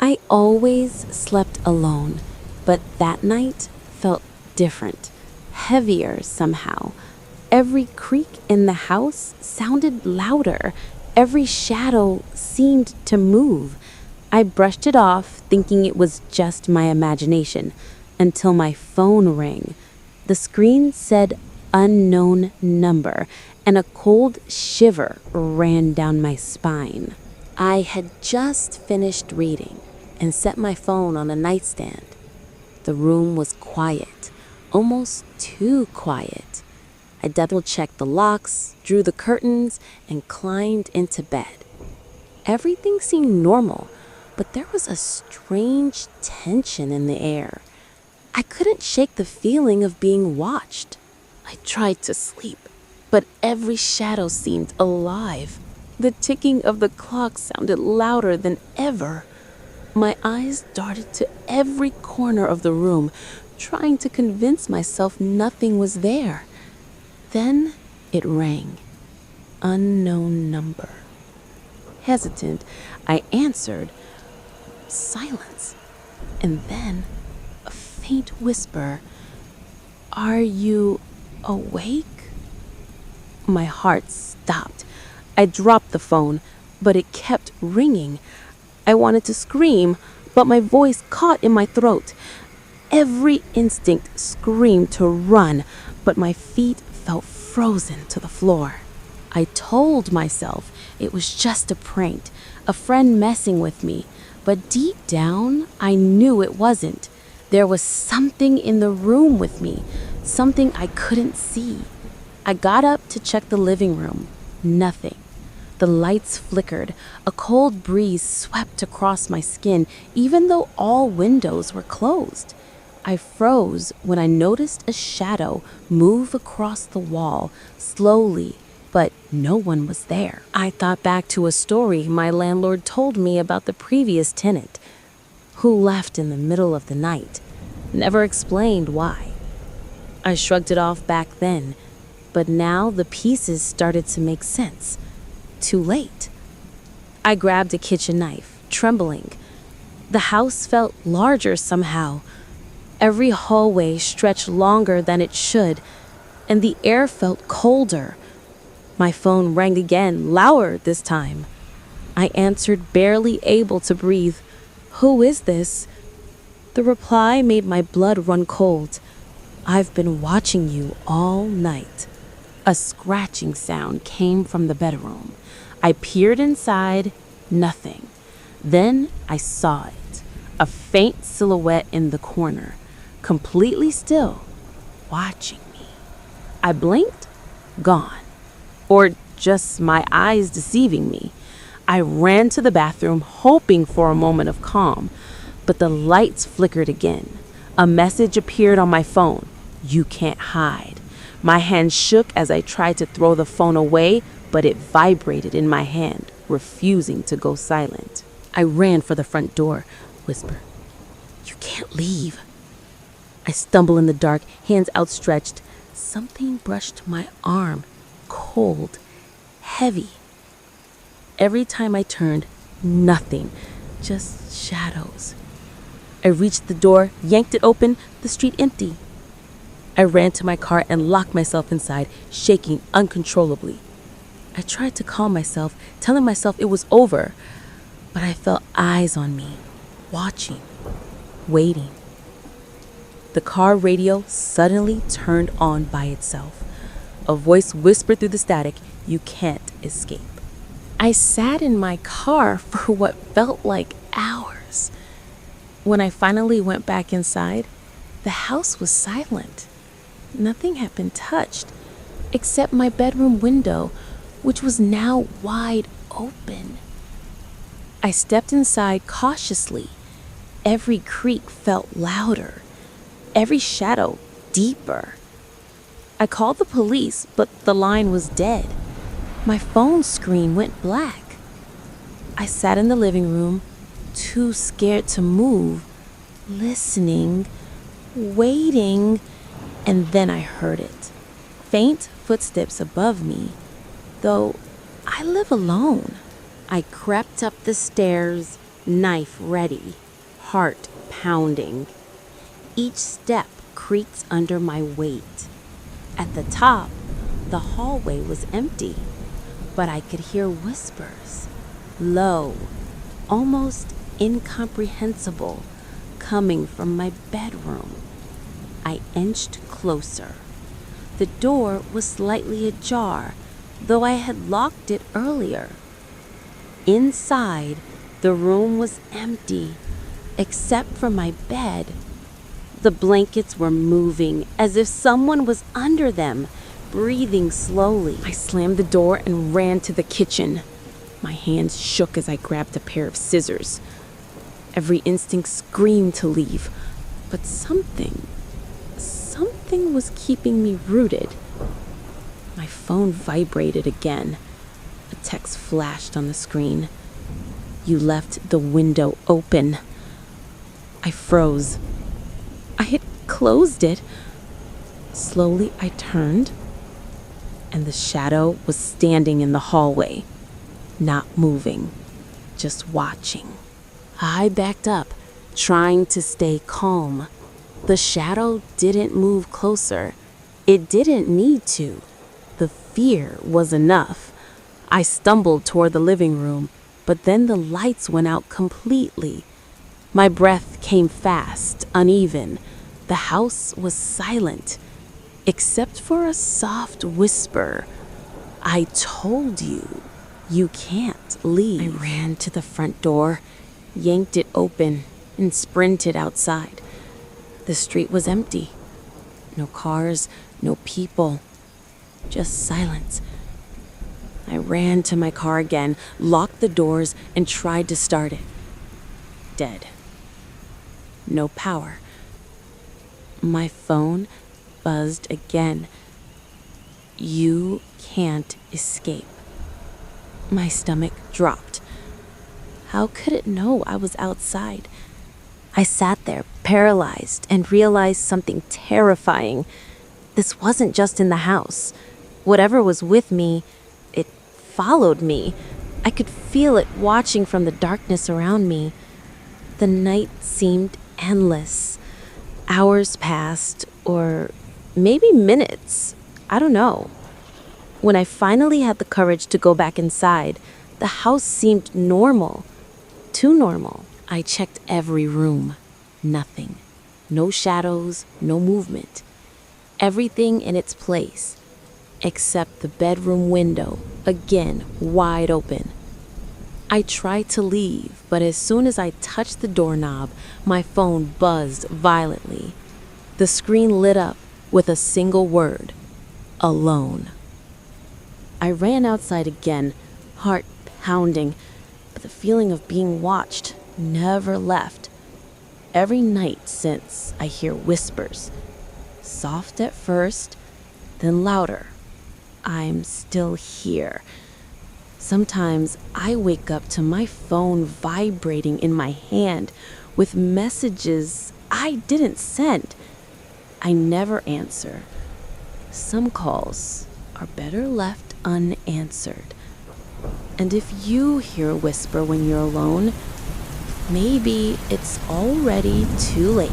I always slept alone, but that night felt different, heavier somehow. Every creak in the house sounded louder. Every shadow seemed to move. I brushed it off, thinking it was just my imagination, until my phone rang. The screen said unknown number, and a cold shiver ran down my spine. I had just finished reading and set my phone on a nightstand. The room was quiet, almost too quiet. I double-checked the locks, drew the curtains, and climbed into bed. Everything seemed normal, but there was a strange tension in the air. I couldn't shake the feeling of being watched. I tried to sleep, but every shadow seemed alive. The ticking of the clock sounded louder than ever. My eyes darted to every corner of the room, trying to convince myself nothing was there. Then it rang. Unknown number. Hesitant, I answered. Silence. And then a faint whisper. Are you awake? My heart stopped. I dropped the phone, but it kept ringing. I wanted to scream, but my voice caught in my throat. Every instinct screamed to run, but my feet felt frozen to the floor. I told myself it was just a prank, a friend messing with me, but deep down, I knew it wasn't. There was something in the room with me, something I couldn't see. I got up to check the living room. Nothing. The lights flickered. A cold breeze swept across my skin, even though all windows were closed. I froze when I noticed a shadow move across the wall, slowly, but no one was there. I thought back to a story my landlord told me about the previous tenant, who left in the middle of the night, never explained why. I shrugged it off back then, but now the pieces started to make sense. Too late. I grabbed a kitchen knife, trembling. The house felt larger somehow. Every hallway stretched longer than it should, and the air felt colder. My phone rang again, louder this time. I answered, barely able to breathe. Who is this? The reply made my blood run cold. I've been watching you all night. A scratching sound came from the bedroom. I peered inside, nothing. Then I saw it, a faint silhouette in the corner, completely still, watching me. I blinked, gone. Or just my eyes deceiving me. I ran to the bathroom, hoping for a moment of calm, but the lights flickered again. A message appeared on my phone. You can't hide. My hand shook as I tried to throw the phone away, but it vibrated in my hand, refusing to go silent. I ran for the front door, whisper, You can't leave. I stumble in the dark, hands outstretched. Something brushed my arm, cold, heavy. Every time I turned, nothing, just shadows. I reached the door, yanked it open, the street empty. I ran to my car and locked myself inside, shaking uncontrollably. I tried to calm myself, telling myself it was over, but I felt eyes on me, watching, waiting. The car radio suddenly turned on by itself. A voice whispered through the static, You can't escape. I sat in my car for what felt like hours. When I finally went back inside, the house was silent. Nothing had been touched, except my bedroom window, which was now wide open. I stepped inside cautiously. Every creak felt louder, every shadow deeper. I called the police, but the line was dead. My phone screen went black. I sat in the living room, too scared to move, listening, waiting, and then I heard it. Faint footsteps above me, though I live alone. I crept up the stairs, knife ready, heart pounding. Each step creaked under my weight. At the top, the hallway was empty, but I could hear whispers, low, almost incomprehensible, coming from my bedroom. I inched closer. The door was slightly ajar, though I had locked it earlier. Inside, the room was empty, except for my bed. The blankets were moving as if someone was under them, breathing slowly. I slammed the door and ran to the kitchen. My hands shook as I grabbed a pair of scissors. Every instinct screamed to leave, but something was keeping me rooted. My phone vibrated again. A text flashed on the screen. "You left the window open." I froze. I had closed it. Slowly, I turned, and the shadow was standing in the hallway, not moving, just watching. I backed up, trying to stay calm. The shadow didn't move closer. It didn't need to. The fear was enough. I stumbled toward the living room, but then the lights went out completely. My breath came fast, uneven. The house was silent, except for a soft whisper. "I told you, you can't leave." I ran to the front door, yanked it open, and sprinted outside. The street was empty. No cars, no people, just silence. I ran to my car again, locked the doors, and tried to start it. Dead. No power. My phone buzzed again. "You can't escape." My stomach dropped. How could it know I was outside? I sat there, paralyzed, and realized something terrifying. This wasn't just in the house. Whatever was with me, it followed me. I could feel it watching from the darkness around me. The night seemed endless. Hours passed, or maybe minutes. I don't know. When I finally had the courage to go back inside, the house seemed normal. Too normal. I checked every room. Nothing. No shadows, no movement. Everything in its place, except the bedroom window, again wide open. I tried to leave, but as soon as I touched the doorknob, my phone buzzed violently. The screen lit up with a single word: alone. I ran outside again, heart pounding, but the feeling of being watched never left. Every night since, I hear whispers, soft at first, then louder. I'm still here. Sometimes I wake up to my phone vibrating in my hand with messages I didn't send. I never answer. Some calls are better left unanswered. And if you hear a whisper when you're alone, maybe it's already too late.